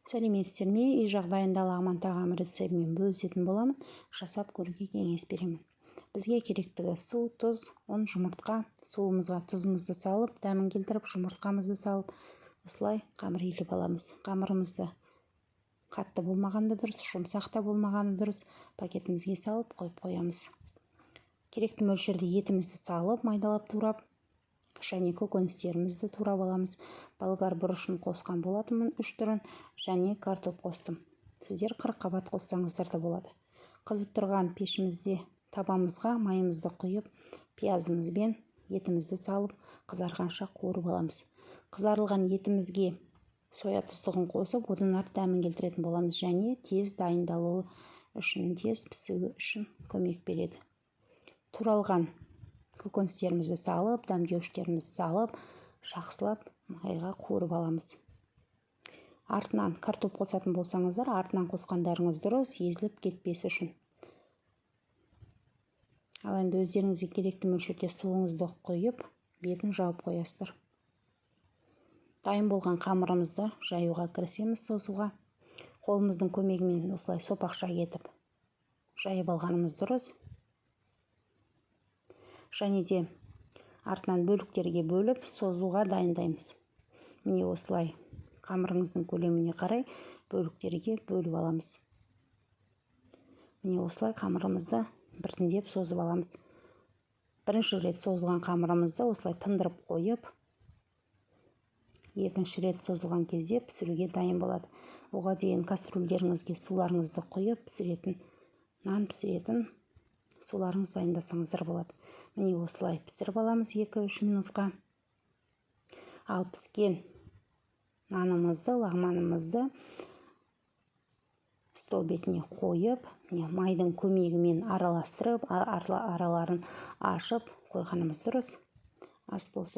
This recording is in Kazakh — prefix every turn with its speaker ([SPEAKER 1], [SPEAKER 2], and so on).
[SPEAKER 1] Сәлеметсіздер ме? Үй жағдайындағы аман тағам рецептімен бөлісетін боламын. Жасап көруге кеңес беремін. Бізге керектігі су, тұз, ұн, жұмыртқа. Суымызға тұзымызды салып, дәмін келтіріп, жұмыртқамызды салып, осылай қамыр илеп аламыз. Қамырымызды қатты болмағанда дұрыс, жұмсақта болмағаны дұрыс. Пакетімізге салып қойып қоямыз. Керекті мөлшерде етімізді салып, майдалап турап, және көкөністерімізді турап аламыз. Болгар бұрышын қосқан болатынмын 3 түрін, және картоп қостым. Сіздер 40 қабат қоссаңыздар да болады. Қызып тұрған пешімізде табамызға майымызды құйып, пиязымызбен етімізді салып, қызарғанша қуырып аламыз. Қызарылған етімізге соя тұздығын қосып, одан ары дәмін келтіретін боламыз, және тез дайындалуы үшін, тез пісуі үшін көмек береді. Туралған көкөністерімізді салып, дәмдеуіштерімізді салып, жақсылап майға қуырып аламыз. Артынан картоп қосатын болсаңыздар, артынан қосқандарыңыз дұрыс, езіліп кетпес үшін. Ал енді өздеріңізге керекті мөлшерде суыңызды құйып, бетін жауып қоясыздар. Дайын болған қамырымызды жаюға кірісеміз, созуға. Қолымыздың көмегімен осылай сопақша етіп жайып алғанымыз дұрыс. Және де артынан бөліктерге бөліп, созуға дайындаймыз. Міне осылай қамырыңыздың көлеміне қарай бөліктерге бөліп аламыз. Міне осылай қамырымызды біртіндеп созып аламыз. Бірінші рет созылған қамырымызды осылай тындырып қойып, екінші рет созылған кезде пісіруге дайын болады. Оған дейін кастрюльдеріңізге суларыңызды құйып, нан пісіретін суларыңыз дайындасаңыздар болады. Міне осылай пісіріп аламыз 2-3 минутқа. Ал піскен нанымызды, лағманымызды стол бетіне қойып, майдың көмегімен араластырып, араларын ашып қойғанымыз дұрыс. Ас болсын.